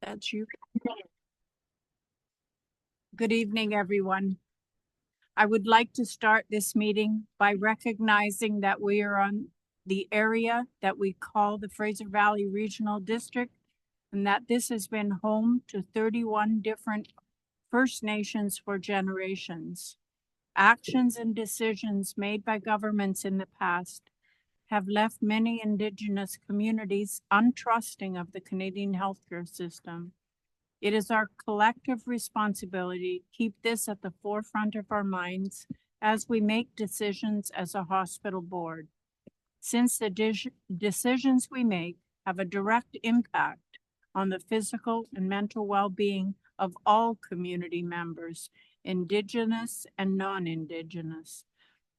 That's you. Good evening, everyone. I would like to start this meeting by recognizing that we are on the area that we call the Fraser Valley Regional District, and that this has been home to 31 different First Nations for generations. Actions and decisions made by governments in the past have left many Indigenous communities untrusting of the Canadian healthcare system. It is our collective responsibility to keep this at the forefront of our minds as we make decisions as a hospital board, since the decisions we make have a direct impact on the physical and mental well-being of all community members, Indigenous and non-Indigenous.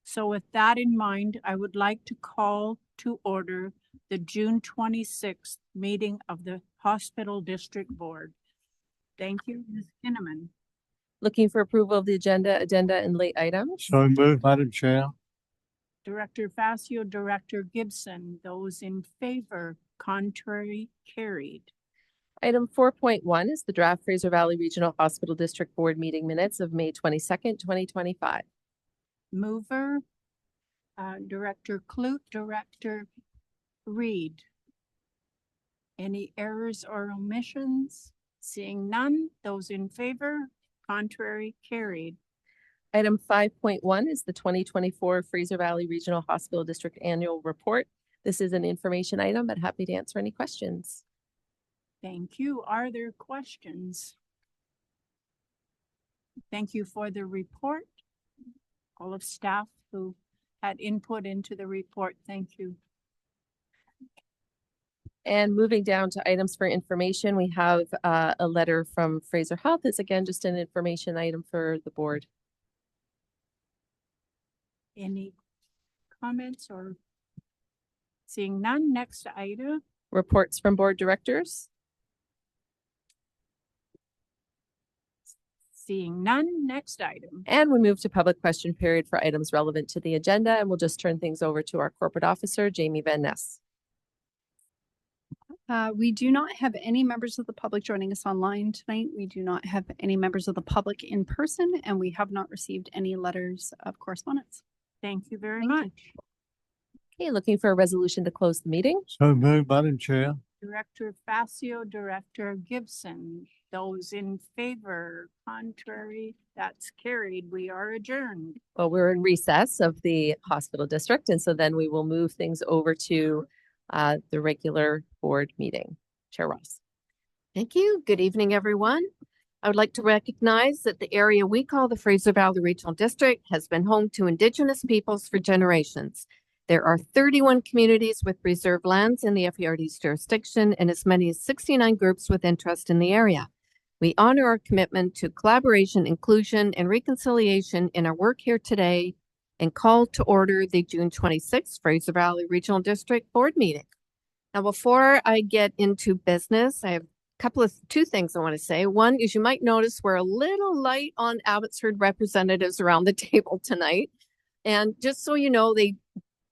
So with that in mind, I would like to call to order the June 26th meeting of the Hospital District Board. Thank you, Ms. Kinnaman. Looking for approval of the agenda and late items. So moved, Madam Chair. Director Facio, Director Gibson, those in favor, contrary, carried. Item 4.1 is the draft Fraser Valley Regional Hospital District Board meeting minutes of May 22nd, 2025. Mover, Director Clute, Director Reed. Any errors or omissions? Seeing none, those in favor, contrary, carried. Item 5.1 is the 2024 Fraser Valley Regional Hospital District Annual Report. This is an information item, but happy to answer any questions. Thank you. Are there questions? Thank you for the report. All of staff who had input into the report, thank you. And moving down to items for information, we have a letter from Fraser Health. It's again just an information item for the board. Any comments or seeing none? Next item. Reports from board directors. Seeing none, next item. And we move to public question period for items relevant to the agenda, and we'll just turn things over to our corporate officer, Jamie Van Ness. We do not have any members of the public joining us online tonight. We do not have any members of the public in person, and we have not received any letters of correspondence. Thank you very much. Okay, looking for a resolution to close the meeting. So moved, Madam Chair. Director Facio, Director Gibson, those in favor, contrary, that's carried. We are adjourned. Well, we're in recess of the hospital district, and so then we will move things over to the regular board meeting. Chair Ross. Thank you. Good evening, everyone. I would like to recognize that the area we call the Fraser Valley Regional District has been home to Indigenous peoples for generations. There are 31 communities with reserved lands in the FERD's jurisdiction and as many as 69 groups with interest in the area. We honor our commitment to collaboration, inclusion, and reconciliation in our work here today and call to order the June 26th Fraser Valley Regional District Board meeting. Now, before I get into business, I have two things I want to say. One is you might notice we're a little light on Abbotsford representatives around the table tonight. And just so you know, they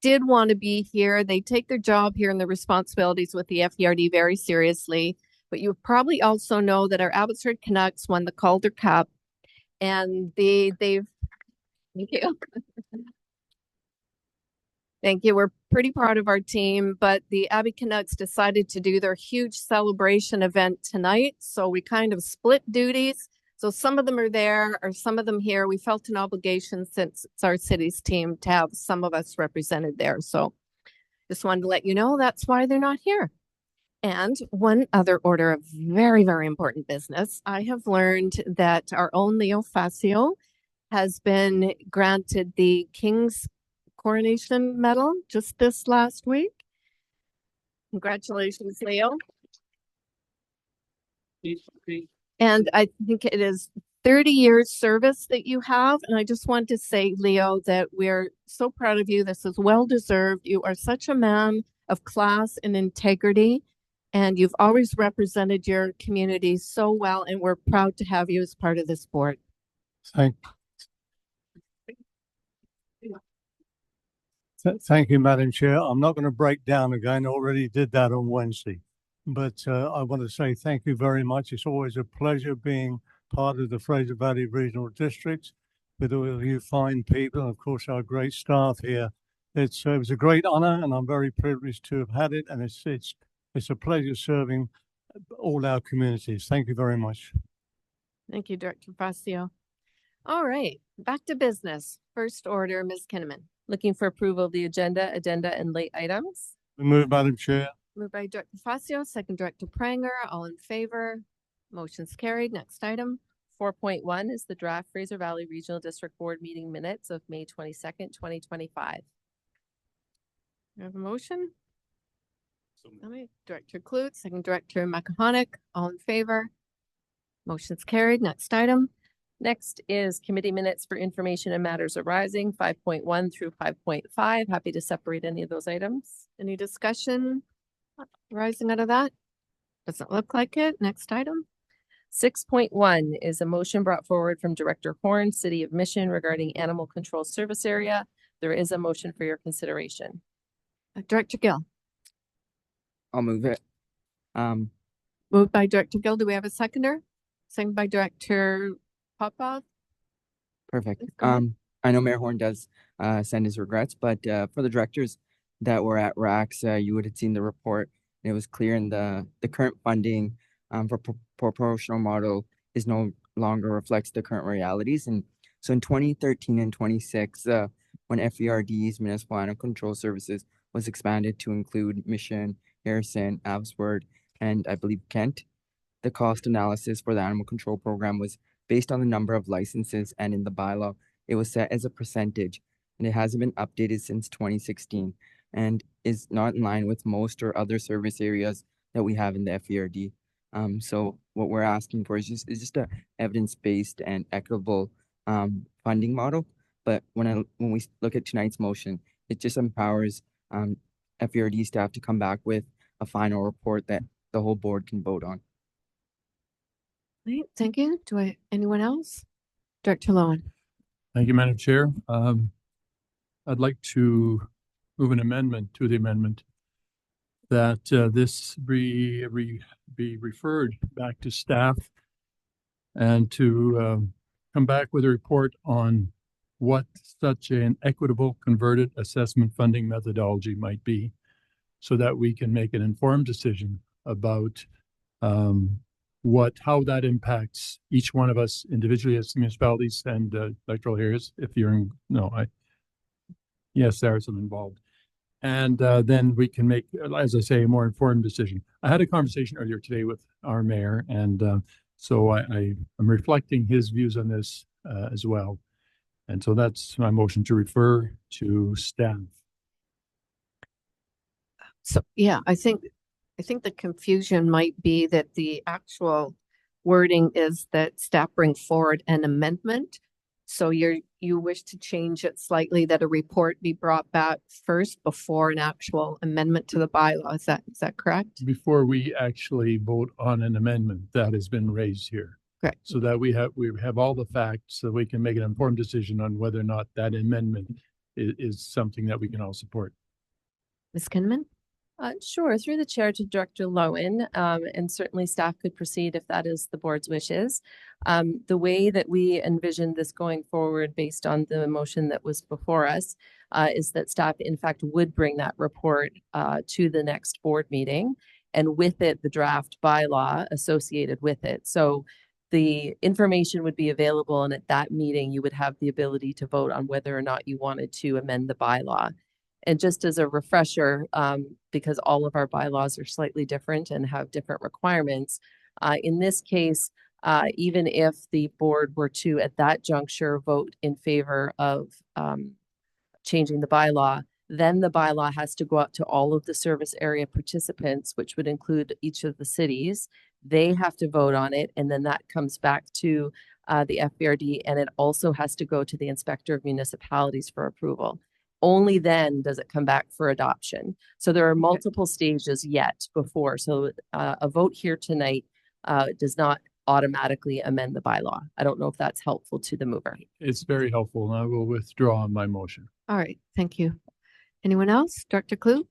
did want to be here. They take their job here and their responsibilities with the FERD very seriously. But you probably also know that our Abbotsford Canucks won the Calder Cup, and they've thank you. Thank you. We're pretty proud of our team, but the Abbey Canucks decided to do their huge celebration event tonight. So we kind of split duties. So some of them are there or some of them here. We felt an obligation since it's our city's team to have some of us represented there. So just wanted to let you know that's why they're not here. And one other order of very, very important business. I have learned that our own Leo Facio has been granted the King's Coronation Medal just this last week. Congratulations, Leo. And I think it is 30 years service that you have. And I just want to say, Leo, that we're so proud of you. This is well deserved. You are such a man of class and integrity, and you've always represented your community so well. And we're proud to have you as part of this board. Thank you, Madam Chair. I'm not going to break down again. I already did that on Wednesday. but I want to say thank you very much. It's always a pleasure being part of the Fraser Valley Regional District with all of you fine people and of course our great staff here. It was a great honor and I'm very privileged to have had it, and it's a pleasure serving all our communities. Thank you very much. Thank you, Director Facio. All right, back to business. First order, Ms. Kinnaman. Looking for approval of the agenda, and late items. Move, Madam Chair. Moved by Director Facio, second Director Pranger. All in favor? Motion's carried. Next item. 4.1 is the draft Fraser Valley Regional District Board meeting minutes of May 22nd, 2025. We have a motion? All right, Director Clute, second Director Makahonic. All in favor? Motion's carried. Next item. Next is committee minutes for information and matters arising, 5.1 through 5.5. Happy to separate any of those items. Any discussion arising out of that? Doesn't look like it. Next item. 6.1 is a motion brought forward from Director Horn, City of Mission, regarding Animal Control Service Area. There is a motion for your consideration. Director Gill. I'll move it. Moved by Director Gill. Do we have a seconder? Second by Director Popov. Perfect. Please go ahead. I know Mayor Horn does send his regrets, but for the directors that were at RACS, you would have seen the report. And it was clear in the current funding for proportional model is no longer reflects the current realities. And so in 2013 and 26, when FERD's Municipal Animal Control Services was expanded to include Mission, Harrison, Abbotsford, and I believe Kent, the cost analysis for the animal control program was based on the number of licenses, and in the bylaw, it was set as a percentage, and it hasn't been updated since 2016 and is not in line with most or other service areas that we have in the FERD. So what we're asking for is just a evidence-based and equitable funding model. But when we look at tonight's motion, it just empowers FERD staff to come back with a final report that the whole board can vote on. Right, thank you. Anyone else? Director Lowen. Thank you, Madam Chair. I'd like to move an amendment to the amendment that this be referred back to staff and to come back with a report on what such an equitable converted assessment funding methodology might be, so that we can make an informed decision about how that impacts each one of us individually as municipalities and electoral areas. If you're in, yes, there are some involved. And then we can make, as I say, a more informed decision. I had a conversation earlier today with our mayor, and so I'm reflecting his views on this as well. And so that's my motion to refer to staff. So, yeah, I think the confusion might be that the actual wording is that staff bring forward an amendment. So you wish to change it slightly, that a report be brought back first before an actual amendment to the bylaw. Is that correct? Before we actually vote on an amendment that has been raised here. Correct. So that we have all the facts so we can make an informed decision on whether or not that amendment is something that we can all support. Ms. Kinnaman? Sure, through the chair to Director Lowen, and certainly staff could proceed if that is the board's wishes. The way that we envision this going forward based on the motion that was before us is that staff in fact would bring that report to the next board meeting, and with it, the draft bylaw associated with it. So the information would be available, and at that meeting, you would have the ability to vote on whether or not you wanted to amend the bylaw. And just as a refresher, because all of our bylaws are slightly different and have different requirements, in this case, even if the board were to, at that juncture, vote in favor of changing the bylaw, then the bylaw has to go out to all of the service area participants, which would include each of the cities. They have to vote on it, and then that comes back to the FBRD, and it also has to go to the Inspector of Municipalities for approval. Only then does it come back for adoption. So there are multiple stages yet before. So a vote here tonight does not automatically amend the bylaw. I don't know if that's helpful to the mover. It's very helpful, and I will withdraw my motion. All right, thank you. Anyone else? Director Clute?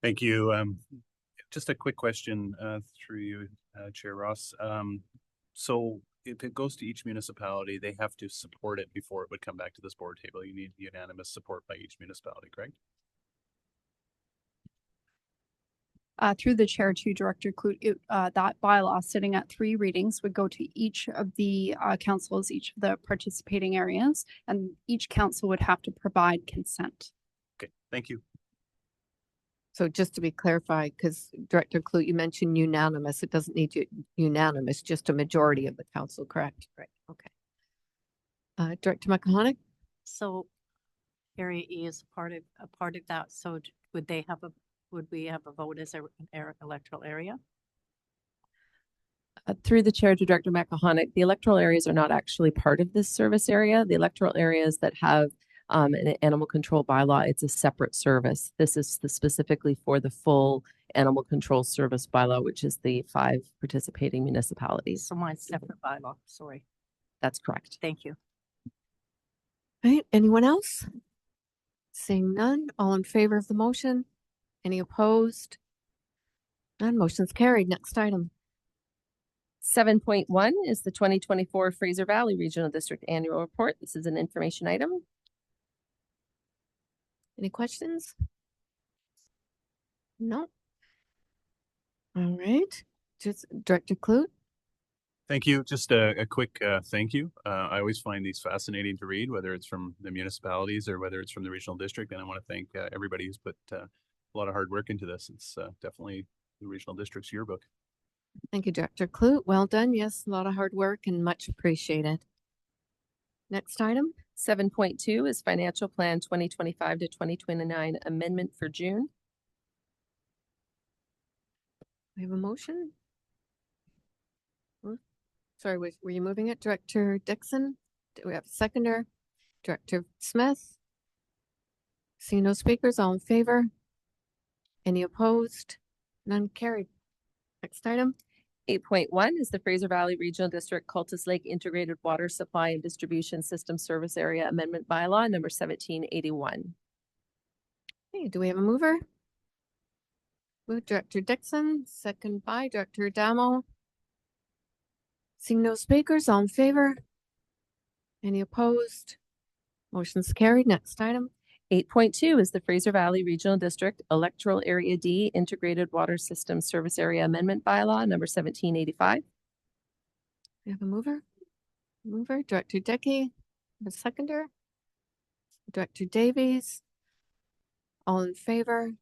Thank you. Just a quick question through you, Chair Ross. So if it goes to each municipality, they have to support it before it would come back to this board table. You need unanimous support by each municipality, correct? Through the chair to Director Clute, that bylaw sitting at 3 readings would go to each of the councils, each of the participating areas, and each council would have to provide consent. Okay, thank you. So just to be clarified, because Director Clute, you mentioned unanimous. It doesn't need unanimous, just a majority of the council, correct? Right. Okay. Director McConaughey? So Area E is a part of that. So would we have a vote as an electoral area? Through the chair to Director McCahonic, the electoral areas are not actually part of this service area. The electoral areas that have an animal control bylaw, it's a separate service. This is specifically for the full animal control service bylaw, which is the 5 participating municipalities. So mine's separate bylaw, sorry. That's correct. Thank you. Right, anyone else? Seeing none, all in favor of the motion? Any opposed? None, motion's carried. Next item. 7.1 is the 2024 Fraser Valley Regional District Annual Report. This is an information item. Any questions? No. All right, just Director Clute. Thank you. Just a quick thank you. I always find these fascinating to read, whether it's from the municipalities or whether it's from the regional district. And I want to thank everybody who's put a lot of hard work into this. It's definitely the regional district's yearbook. Thank you, Director Clute. Well done. Yes, a lot of hard work and much appreciated. Next item. 7.2 is Financial Plan 2025 to 2029 Amendment for June. We have a motion. Sorry, were you moving it? Director Dixon? Do we have a seconder? Director Smith? See no speakers, all in favor? Any opposed? None carried. Next item. 8.1 is the Fraser Valley Regional District Cultus Lake Integrated Water Supply and Distribution System Service Area Amendment Bylaw number 1781. Okay, do we have a mover? Move Director Dixon, second by Director Damo. Seeing no speakers, all in favor? Any opposed? Motion's carried. Next item. 8.2 is the Fraser Valley Regional District Electoral Area D Integrated Water System Service Area Amendment Bylaw number 1785. We have a mover. Mover, Director Dickey, a seconder. Director Davies. All in favor?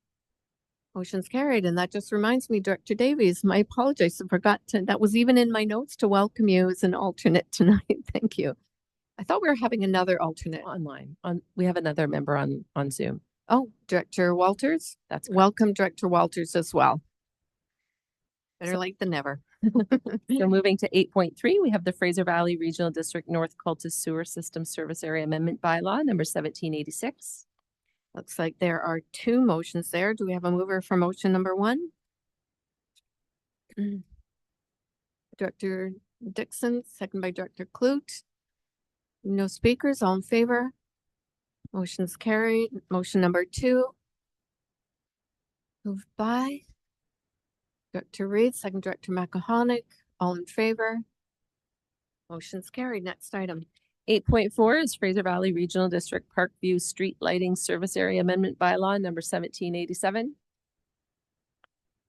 Motion's carried. And that just reminds me, Director Davies, my apologies, I forgot to, that was even in my notes to welcome you as an alternate tonight. Thank you. I thought we were having another alternate. Online. We have another member on Zoom. Oh, Director Walters. That's correct. Welcome, Director Walters, as well. Better So- late than never. So moving to 8.3, we have the Fraser Valley Regional District North Cultus Sewer System Service Area Amendment Bylaw number 1786. Looks like there are 2 motions there. Do we have a mover for motion number 1? Director Dixon, second by Director Clute. No speakers, all in favor? Motion's carried. Motion number 2. Moved by Director Reed, second Director McCahonic, all in favor? Motion's carried. Next item. 8.4 is Fraser Valley Regional District Parkview Street Lighting Service Area Amendment Bylaw number 1787.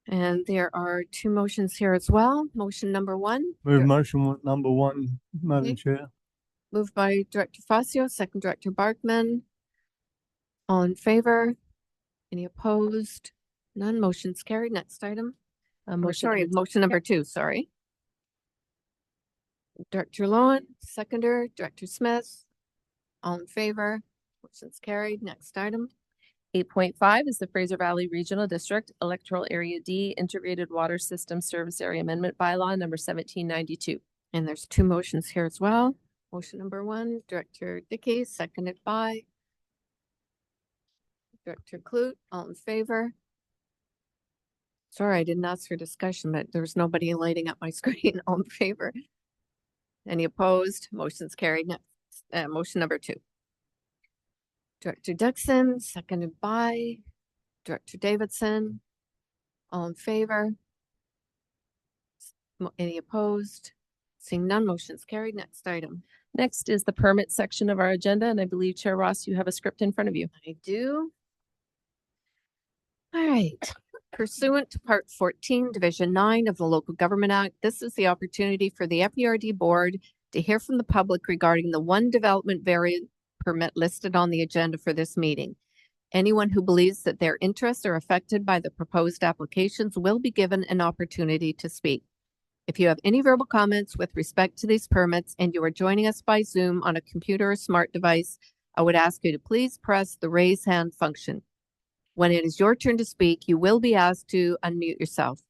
And there are 2 motions here as well. Motion number 1. Move motion number 1, Madam Okay. Chair. Moved by Director Facio, second Director Barkman. All in favor? Any opposed? None. Motion's carried. Next item. Motion number 2, sorry. Director Lowen, seconder, Director Smith. All in favor? Motion's carried. Next item. 8.5 is the Fraser Valley Regional District Electoral Area D Integrated Water System Service Area Amendment Bylaw number 1792. And there's 2 motions here as well. Motion number 1, Director Dickey, seconded by Director Clute. All in favor? Sorry, I didn't ask for discussion, but there's nobody lighting up my screen. All in favor? Any opposed? Motion's carried. Next, motion number 2. Director Dixon, seconded by Director Davidson. All in favor? Any opposed? Seeing none, motion's carried. Next item. Next is the permit section of our agenda, and I believe Chair Ross, you have a script in front of you. I do. All right. Pursuant to Part 14, Division 9 of the Local Government Act, this is the opportunity for the FERD Board to hear from the public regarding the one development variant permit listed on the agenda for this meeting. Anyone who believes that their interests are affected by the proposed applications will be given an opportunity to speak. If you have any verbal comments with respect to these permits and you are joining us by Zoom on a computer or smart device, I would ask you to please press the raise hand function. When it is your turn to speak, you will be asked to unmute yourself.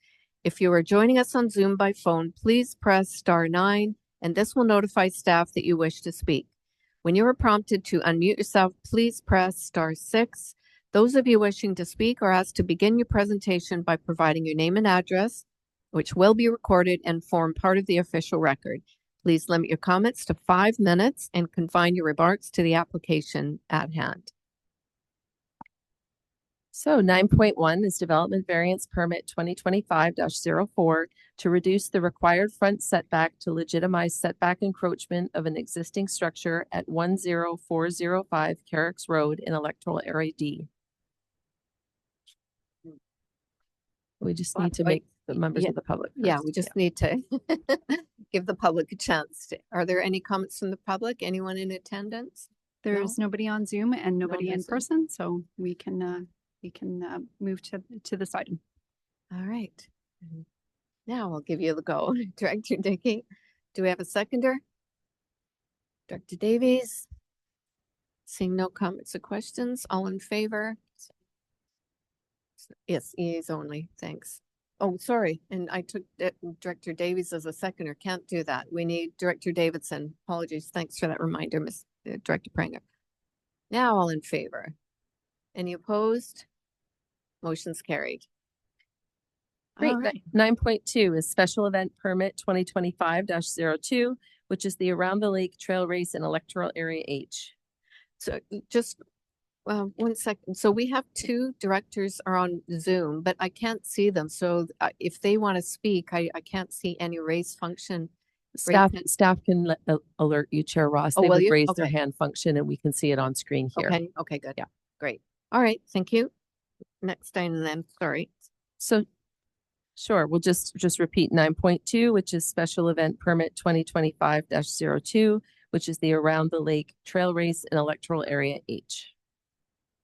If you are joining us on Zoom by phone, please press *9, and this will notify staff that you wish to speak. When you are prompted to unmute yourself, please press *6. Those of you wishing to speak are asked to begin your presentation by providing your name and address, which will be recorded and form part of the official record. Please limit your comments to 5 minutes and confine your remarks to the application at hand. So 9.1 is Development Variance Permit 2025-04 to reduce the required front setback to legitimize setback encroachment of an existing structure at 10405 Carrick's Road in Electoral Area D. We just need to make the members yeah, of the public. Yeah, first. we just need to give the public a chance. Are there any comments from the public? Anyone in attendance? There's nobody on Zoom and nobody in person. person, so we can move to this item. All right. Now I'll give you the go. Director Dickey, do we have a seconder? Director Davies? Seeing no comments or questions, all in favor? Yes, EAs only, thanks. Oh, sorry, and I took Director Davies as a seconder, can't do that. We need Director Davidson. Apologies, thanks for that reminder, Director Pranger. Now all in favor? Any opposed? Motion's carried. Great. All right. 9.2 is Special Event Permit 2025-02, which is the Around the Lake Trail Race in Electoral Area H. So just 1 second. So we have 2 directors are on Zoom, but I can't see them. So if they want to speak, I can't see any raise function. Staff can alert you, Chair Ross. Oh, They will would you? raise their Okay. hand function and we can see it on screen here. Okay. Okay, good. Yeah. Great. All right. Thank you. Next item then. Sorry. So, sure, we'll just repeat 9.2, which is Special Event Permit 2025-02, which is the Around the Lake Trail Race in Electoral Area H.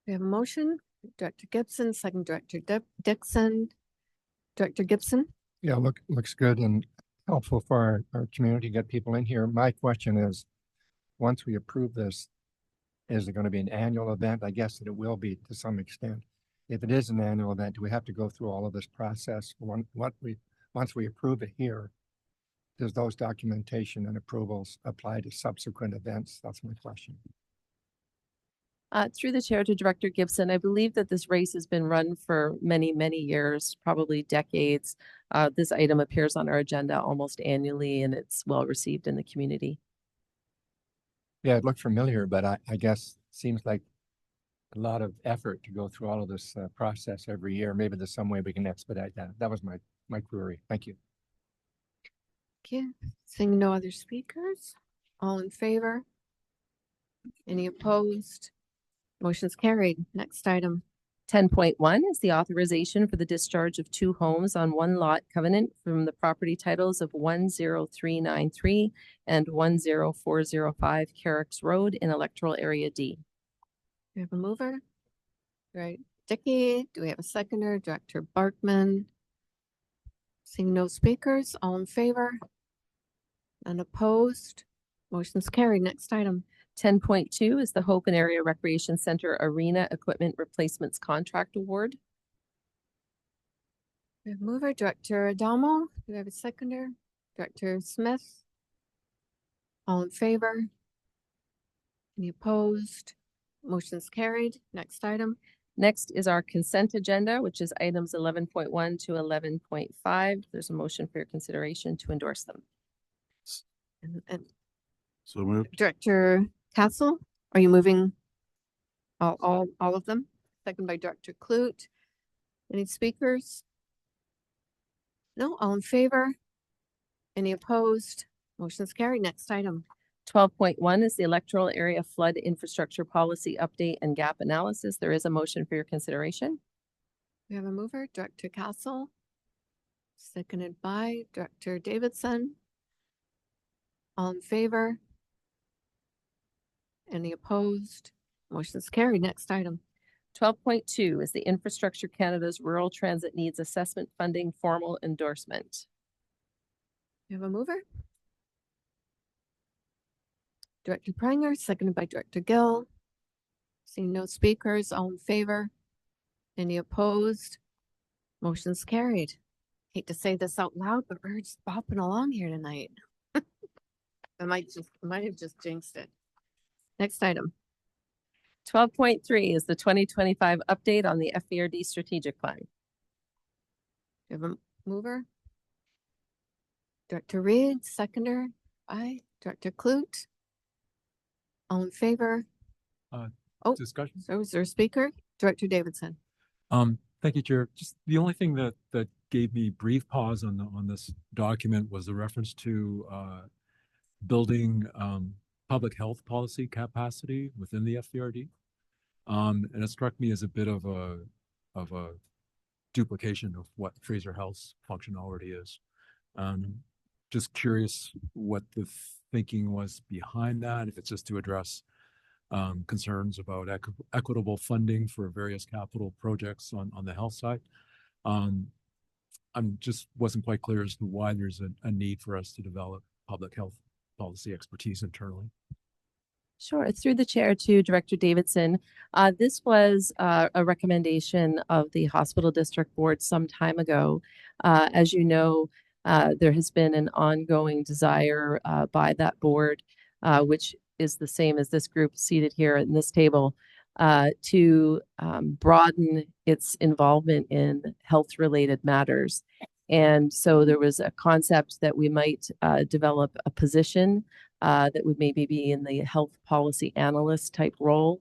We have a motion. Director Gibson, second Director Dixon. Director Gibson? Yeah, looks good and helpful for our community to get people in here. My question is, once we approve this, is it going to be an annual event? I guess that it will be to some extent. If it is an annual event, do we have to go through all of this process? Once we approve it here, does those documentation and approvals apply to subsequent events? That's my question. Through the chair to Director Gibson, I believe that this race has been run for many, many years, probably decades. This item appears on our agenda almost annually and it's well received in the community. Yeah, it looked familiar, but I guess it seems like a lot of effort to go through all of this process every year. Maybe there's some way we can expedite that. That was my query. Thank you. Okay. Seeing no other speakers, all in favor? Any opposed? Motion's carried. Next item. 10.1 is the authorization for the discharge of 2 homes on 1 lot covenant from the property titles of 10393 and 10405 Carrick's Road in Electoral Area D. We have a mover. Right. Dickey, do we have a seconder? Director Barkman. Seeing no speakers, all in favor? None opposed? Motion's carried. Next item. 10.2 is the Hope and Area Recreation Center Arena Equipment Replacements Contract Award. We have mover, Director Adamo. Do we have a seconder? Director Smith. All in favor? Any opposed? Motion's carried. Next item. Next is our consent agenda, which is items 11.1 to 11.5. There's a motion for your consideration to endorse them. And So moved. Director Castle, are you moving all of them? Second by Director Clute. Any speakers? No, all in favor? Any opposed? Motion's carried. Next item. 12.1 is the electoral area flood infrastructure policy update and gap analysis. There is a motion for your consideration. We have a mover, Director Castle. Seconded by Director Davidson. All in favor? Any opposed? Motion's carried. Next item. 12.2 is the Infrastructure Canada's Rural Transit Needs Assessment Funding formal endorsement. We have a mover. Director Pranger, seconded by Director Gill. Seeing no speakers, all in favor? Any opposed? Motion's carried. Hate to say this out loud, but we're just bopping along here tonight. I might have just jinxed it. Next item. 12.3 is the 2025 update on the FVRD strategic plan. Do you have a mover? Director Reed, seconder by Director Clute. All in favor? Oh. Discussion? So is there a speaker? Director Davidson. Thank you, Chair. Just the only thing that gave me brief pause on this document was the reference to building public health policy capacity within the FVRD. And it struck me as a bit of a duplication of what Fraser Health's function already is. Just curious what the thinking was behind that, if it's just to address concerns about equitable funding for various capital projects on the health side. I'm just wasn't quite clear as to why there's a need for us to develop public health policy expertise internally. Sure. It's through the chair to Director Davidson. This was a recommendation of the hospital district board some time ago. As you know, there has been an ongoing desire by that board, which is the same as this group seated here in this table, to broaden its involvement in health-related matters. And so there was a concept that we might develop a position that would maybe be in the health policy analyst type role.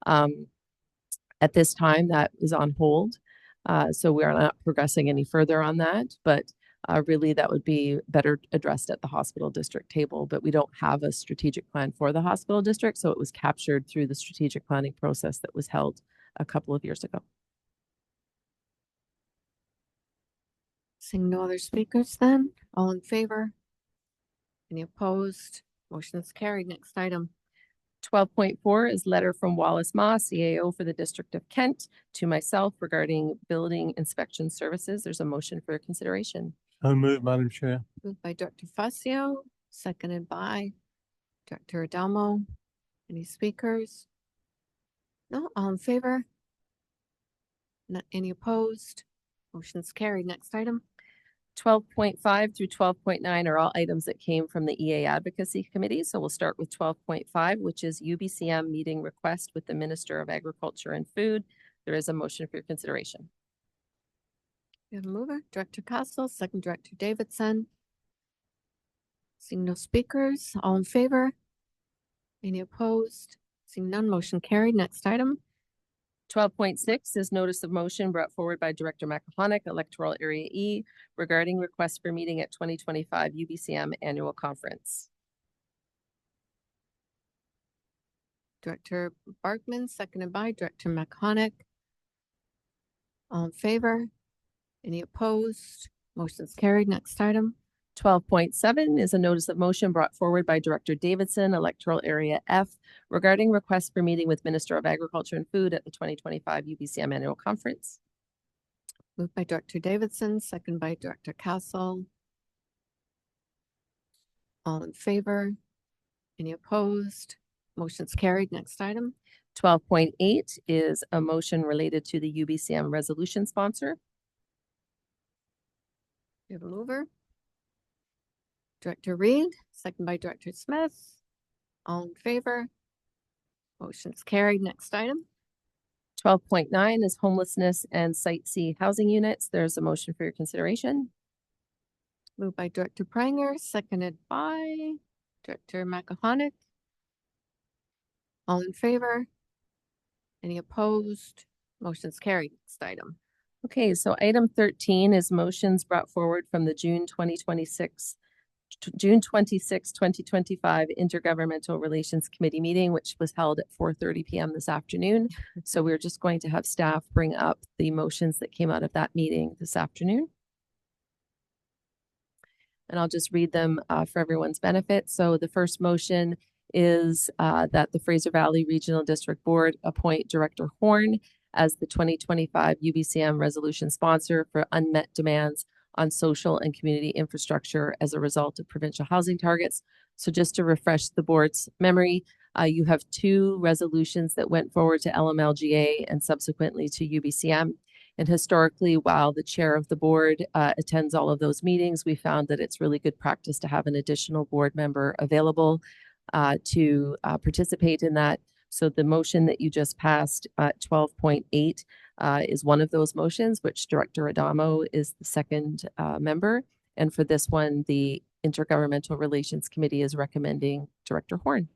At this time, that is on hold. So we are not progressing any further on that, but really that would be better addressed at the hospital district table, but we don't have a strategic plan for the hospital district. So it was captured through the strategic planning process that was held a couple of years ago. Seeing no other speakers then, all in favor? Any opposed? Motion is carried. Next item. 12.4 is letter from Wallace Ma, CAO for the District of Kent, to myself regarding building inspection services. There's a motion for consideration. I'll move, Madam Chair. Moved by Director Facio, seconded by Director Adamo. Any speakers? No, all in favor? Not any opposed? Motion's carried. Next item. 12.5 through 12.9 are all items that came from the EA Advocacy Committee. So we'll start with 12.5, which is UBCM meeting request with the Minister of Agriculture and Food. There is a motion for your consideration. We have a mover, Director Castle, second Director Davidson. Seeing no speakers, all in favor? Any opposed? Seeing none, motion carried. Next item. 12.6 is notice of motion brought forward by Director McAhonic, Electoral Area E, regarding request for meeting at 2025 UBCM Annual Conference. Director Barkman, seconded by Director McAhonic. All in favor? Any opposed? Motion's carried. Next item. 12.7 is a notice of motion brought forward by Director Davidson, Electoral Area F, regarding request for meeting with Minister of Agriculture and Food at the 2025 UBCM Annual Conference. Moved by Director Davidson, second by Director Castle. All in favor? Any opposed? Motion's carried. Next item. 12.8 is a motion related to the UBCM resolution sponsor. We have a mover. Director Reed, second by Director Smith. All in favor? Motion's carried. Next item. 12.9 is homelessness and Site C housing units. There's a motion for your consideration. Moved by Director Pranger, seconded by Director McAhonic. All in favor? Any opposed? Motion's carried. Next item. Okay, so item 13 is motions brought forward from the June 2025 Intergovernmental Relations Committee meeting, which was held at 4:30 PM this afternoon. So we're just going to have staff bring up the motions that came out of that meeting this afternoon. And I'll just read them for everyone's benefit. So the first motion is that the Fraser Valley Regional District Board appoint Director Horn as the 2025 UBCM resolution sponsor for unmet demands on social and community infrastructure as a result of provincial housing targets. So just to refresh the board's memory, you have two resolutions that went forward to LMLGA and subsequently to UBCM. And historically, while the chair of the board attends all of those meetings, we found that it's really good practice to have an additional board member available to participate in that. So the motion that you just passed, 12.8, is one of those motions, which Director Adamo is the second member. And for this one, the Intergovernmental Relations Committee is recommending Director Horn.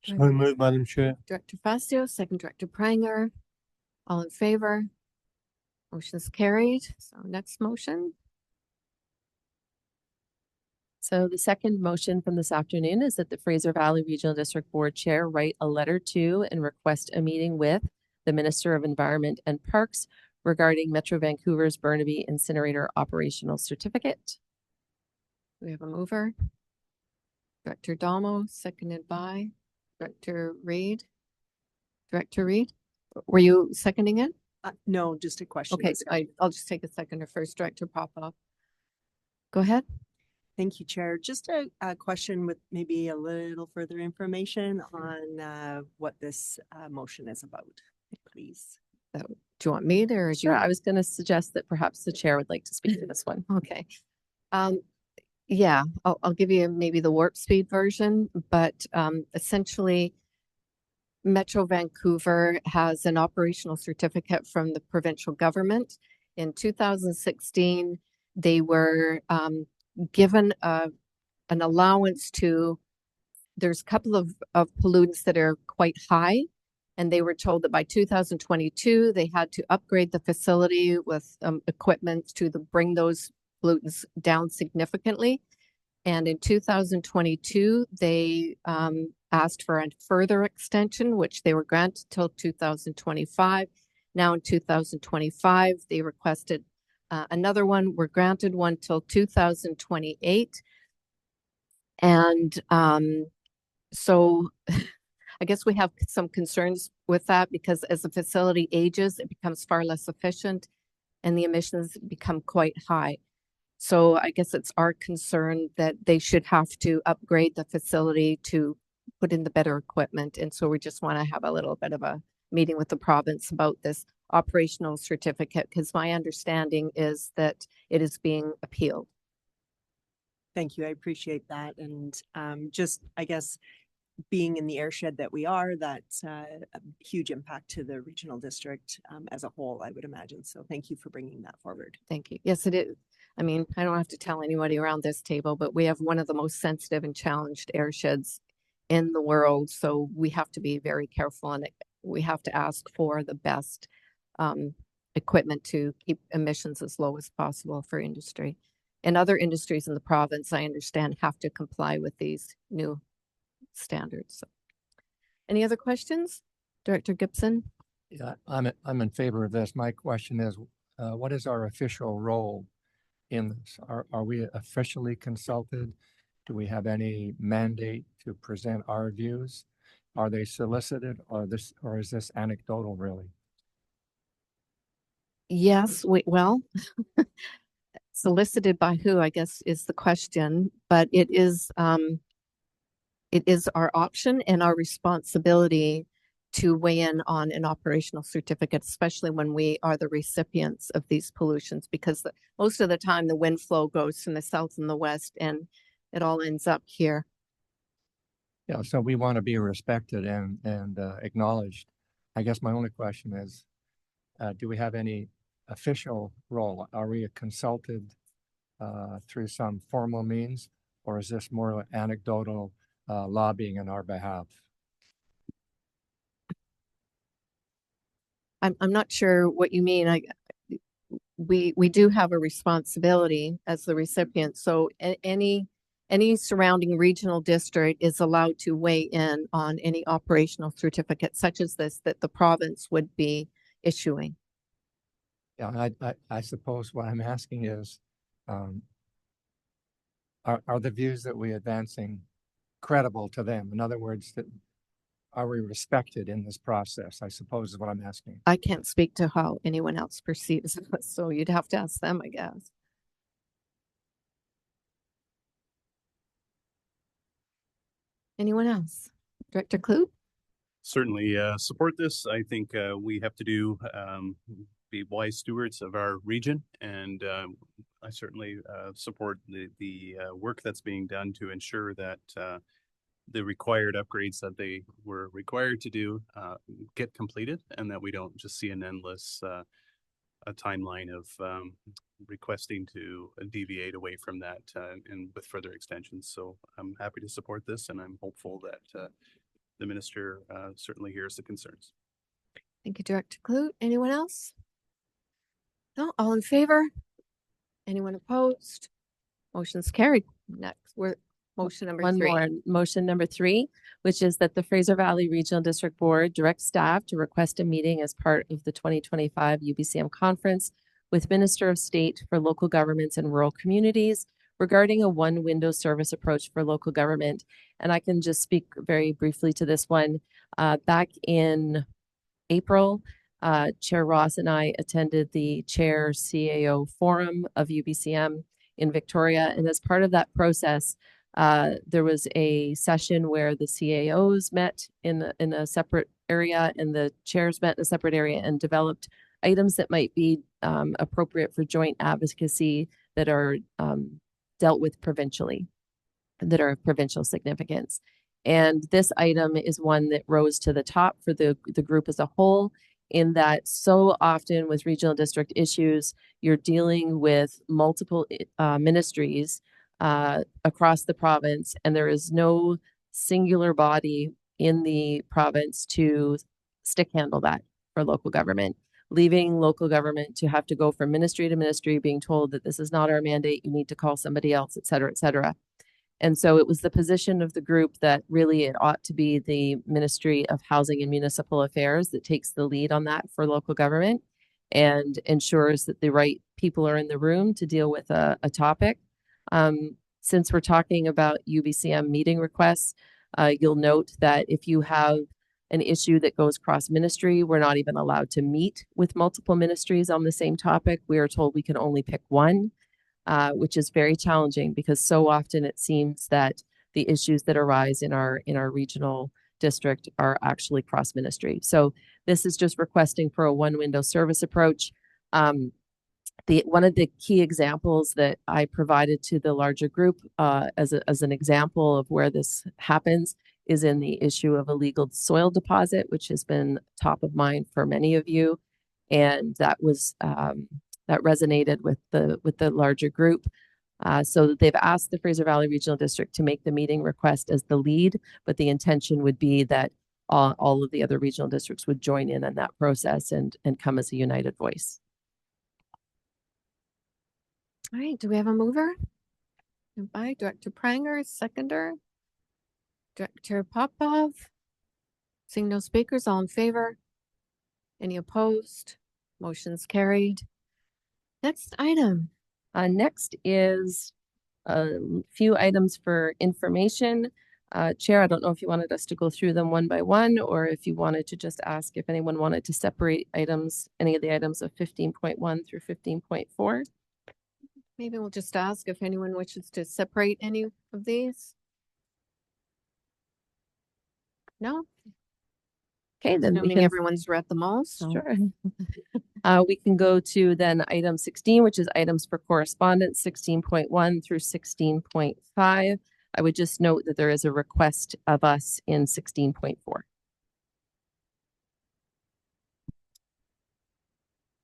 So moved, Madam Chair. Director Fazio, second Director Pranger. All in favor? Motion's carried. So next motion. So the second motion from this afternoon is that the Fraser Valley Regional District Board Chair write a letter to and request a meeting with the Minister of Environment and Parks regarding Metro Vancouver's Burnaby Incinerator Operational Certificate. We have a mover. Director Damo, seconded by Director Reed. Director Reed, were you seconding it? No, just a question. Okay, so I'll just take a seconder first. Director Popoff. Go ahead. Thank you, Chair. Just a question with maybe a little further information on what this motion is about, please. Do you want me to, or do you Sure, I was going to suggest that perhaps the chair would like to speak to this one. Okay. Yeah, I'll give you maybe the warp speed version, but essentially Metro Vancouver has an operational certificate from the provincial government. In 2016, they were given an allowance to, there's a couple of pollutants that are quite high, and they were told that by 2022, they had to upgrade the facility with equipment to bring those pollutants down significantly. And in 2022, they asked for a further extension, which they were granted till 2025. Now in 2025, they requested another one, were granted one till 2028. And so I guess we have some concerns with that because as the facility ages, it becomes far less efficient and the emissions become quite high. So I guess it's our concern that they should have to upgrade the facility to put in the better equipment. And so we just want to have a little bit of a meeting with the province about this operational certificate, because my understanding is that it is being appealed. Thank you. I appreciate that. And just, I guess, being in the airshed that we are, that's a huge impact to the regional district as a whole, I would imagine. So thank you for bringing that forward. Thank you. Yes, it is. I mean, I don't have to tell anybody around this table, but we have one of the most sensitive and challenged airsheds in the world. So we have to be very careful and we have to ask for the best equipment to keep emissions as low as possible for industry. And other industries in the province, I understand, have to comply with these new standards. So, any other questions? Director Gibson? Yeah, I'm in favor of this. My question is, what is our official role in this? Are we officially consulted? Do we have any mandate to present our views? Are they solicited or is this anecdotal really? Yes, well, solicited by who, I guess, is the question, but it is our option and our responsibility to weigh in on an operational certificate, especially when we are the recipients of these pollutions, because most of the time the wind flow goes from the south and the west and it all ends up here. Yeah, so we want to be respected and acknowledged. I guess my only question is, do we have any official role? Are we consulted through some formal means, or is this more anecdotal lobbying on our behalf? I'm not sure what you mean. we do have a responsibility as the recipient. So any surrounding regional district is allowed to weigh in on any operational certificate such as this that the province would be issuing. Yeah, I suppose what I'm asking is, are the views that we're advancing credible to them? In other words, that are we respected in this process? I suppose is what I'm asking. I can't speak to how anyone else perceives it, so you'd have to ask them, I guess. Anyone else? Director Clute? Certainly support this. I think we have to be wise stewards of our region, and I certainly support the work that's being done to ensure that the required upgrades that they were required to do get completed, and that we don't just see an endless a timeline of requesting to deviate away from that and with further extensions. So I'm happy to support this, and I'm hopeful that the minister certainly hears the concerns. Thank you, Director Clute. Anyone else? No, all in favor? Anyone opposed? Motion's carried. Next, we're motion number One 3. more, motion number 3, which is that the Fraser Valley Regional District Board directs staff to request a meeting as part of the 2025 UBCM conference with Minister of State for Local Governments and Rural Communities regarding a one-window service approach for local government. And I can just speak very briefly to this one. Back in April, Chair Ross and I attended the Chair CAO Forum of UBCM in Victoria. And as part of that process, there was a session where the CAOs met in a separate area and the chairs met in a separate area and developed items that might be appropriate for joint advocacy that are dealt with provincially, that are of provincial significance. And this item is one that rose to the top for the group as a whole, in that so often with regional district issues, you're dealing with multiple ministries across the province, and there is no singular body in the province to stick handle that for local government, leaving local government to have to go from ministry to ministry, being told that this is not our mandate, you need to call somebody else, et cetera, et cetera. And so it was the position of the group that really it ought to be the Ministry of Housing and Municipal Affairs that takes the lead on that for local government and ensures that the right people are in the room to deal with a topic. Since we're talking about UBCM meeting requests, you'll note that if you have an issue that goes cross ministry, we're not even allowed to meet with multiple ministries on the same topic. We are told we can only pick one, which is very challenging because so often it seems that the issues that arise in our regional district are actually cross ministry. So this is just requesting for a one window service approach. One of the key examples that I provided to the larger group as an example of where this happens is in the issue of illegal soil deposit, which has been top of mind for many of you, and that was that resonated with the larger group. So they've asked the Fraser Valley Regional District to make the meeting request as the lead, but the intention would be that all of the other regional districts would join in on that process and come as a united voice. All right, do we have a mover? By Director Pranger, seconder. Director Popov. Seeing no speakers, all in favor? Any opposed? Motion's carried. Next item. Next is a few items for information. Chair, I don't know if you wanted us to go through them one by one, or if you wanted to just ask if anyone wanted to separate items, any of the items of 15.1 through 15.4. Maybe we'll just ask if anyone wishes to separate any of these. No? Okay, then we Assuming can, everyone's read them all, so. sure. We can go to then item 16, which is items for correspondence, 16.1 through 16.5. I would just note that there is a request of us in 16.4.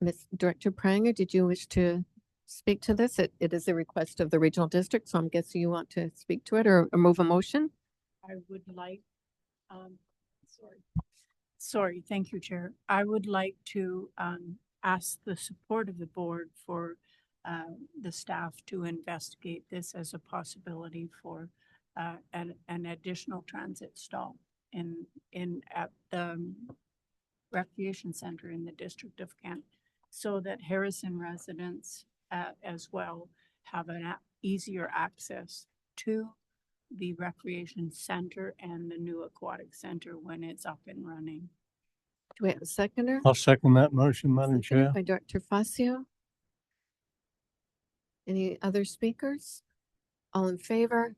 Ms. Director Pranger, did you wish to speak to this? It is a request of the regional district, so I'm guessing you want to speak to it or move a motion? I would like, sorry, thank you, Chair. I would like to ask the support of the board for the staff to investigate this as a possibility for an additional transit stall at the recreation center in the District of Kent, so that Harrison residents as well have an easier access to the recreation center and the new aquatic center when it's up and running. Do we have a seconder? I'll second that motion, Madam Seconded Chair. by Director Facio. Any other speakers? All in favor?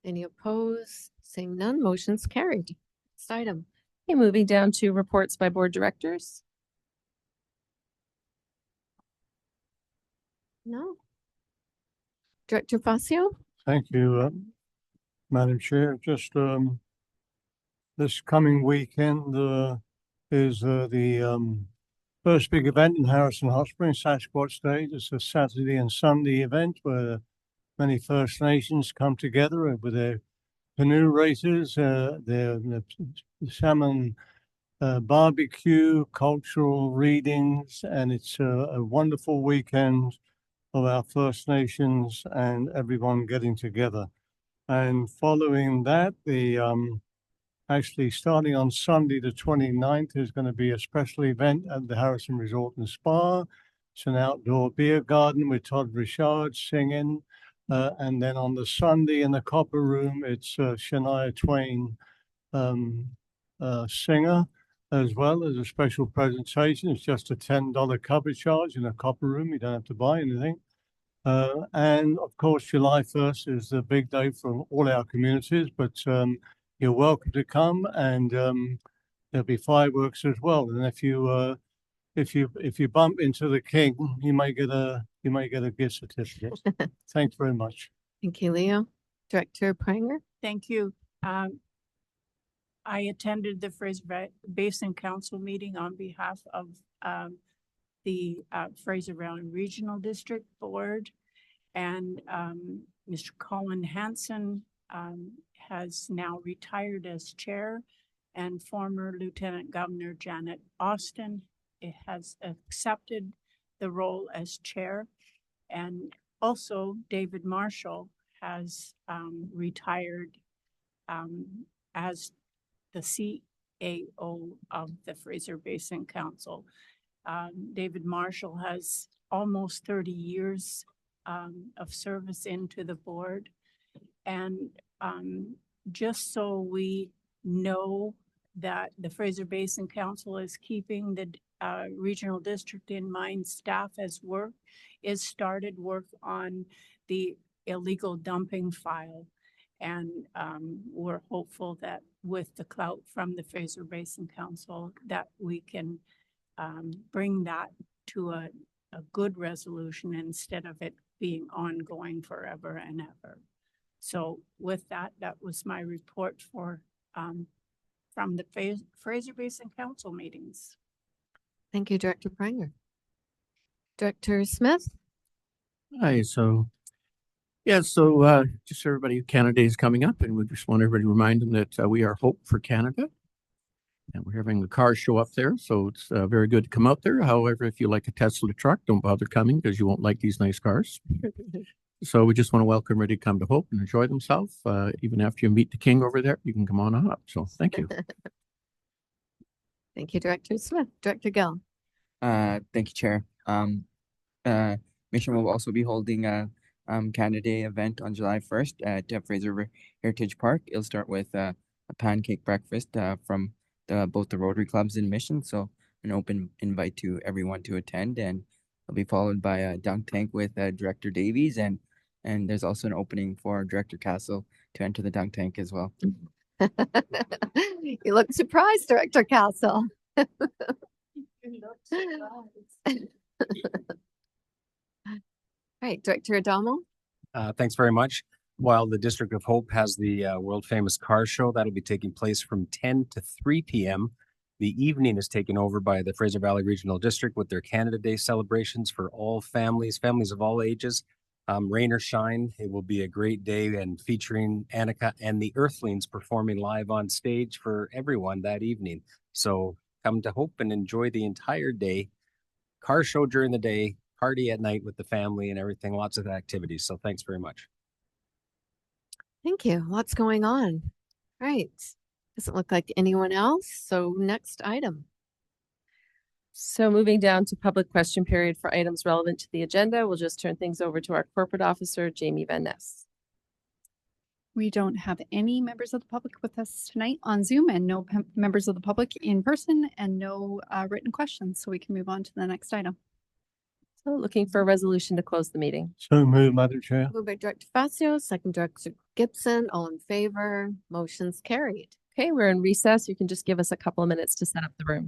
Any opposed? Seeing none, motion's carried. Next item. Okay, moving down to reports by board directors. No. Director Facio? Thank you, Madam Chair. Just this coming weekend is the first big event in Harrison Hot Springs, Sasquatch Day. It's a Saturday and Sunday event where many First Nations come together with their canoe races, their salmon barbecue, cultural readings, and it's a wonderful weekend of our First Nations and everyone getting together. And following that, actually starting on Sunday the 29th is going to be a special event at the Harrison Resort and Spa. It's an outdoor beer garden with Todd Richard singing. And then on the Sunday in the Copper Room, it's Shania Twain singer, as well as a special presentation. It's just a $10 cover charge in a Copper Room. You don't have to buy anything. And of course, July 1st is the big day for all our communities, but you're welcome to come, and there'll be fireworks as well. And if you bump into the king, you may get a gift certificate. Thanks very much. Thank you, Leo. Director Pranger? Thank you. I attended the Fraser Basin Council meeting on behalf of the Fraser Valley Regional District Board, and Mr. Colin Hanson has now retired as chair, and former Lieutenant Governor Janet Austin has accepted the role as chair, and also David Marshall has retired as the CAO of the Fraser Basin Council. David Marshall has almost 30 years of service into the board. And just so we know that the Fraser Basin Council is keeping the regional district in mind, staff has started work on the illegal dumping file. And we're hopeful that with the clout from the Fraser Basin Council that we can bring that to a good resolution instead of it being ongoing forever and ever. So with that, that was my report for from the Fraser Basin Council meetings. Thank you, Director Pranger. Director Smith? Hi, just so everybody, Canada Day is coming up, and we just want everybody to remind them that we are Hope for Canada, and we're having a car show up there, so it's very good to come out there. However, if you like a Tesla truck, don't bother coming because you won't like these nice cars. So we just want to welcome everybody to come to Hope and enjoy themselves. Even after you meet the king over there, you can come on up. So thank you. Thank you, Director Smith. Director Gill? Thank you, Chair. Mission will also be holding a Canada Day event on July 1st at Fraser Heritage Park. It'll start with a pancake breakfast from both the Rotary clubs in Mission. So an open invite to everyone to attend, and it'll be followed by a dunk tank with Director Davies, and there's also an opening for Director Castle to enter the dunk tank as well. You look surprised, Director Castle. Right, Director Adamo? Thanks very much. While the District of Hope has the world famous car show, that'll be taking place from 10 to 3 p.m. The evening is taken over by the Fraser Valley Regional District with their Canada Day celebrations for all families of all ages. Rain or shine, it will be a great day, and featuring Annika and the Earthlings performing live on stage for everyone that evening. So come to Hope and enjoy the entire day car show during the day, party at night with the family and everything, lots of activities. So thanks very much. Thank you. Lots going on. Right. Doesn't look like anyone else. So next item. So moving down to public question period for items relevant to the agenda, we'll just turn things over to our corporate officer, Jamie Van Ness. We don't have any members of the public with us tonight on Zoom and no members of the public in person and no written questions. So we can move on to the next item. So looking for a resolution to close the meeting. So moved, Madam Chair. Moved by Director Facio, second Director Gibson, all in favor, motion's carried. Okay, we're in recess. You can just give us a couple of minutes to set up the room.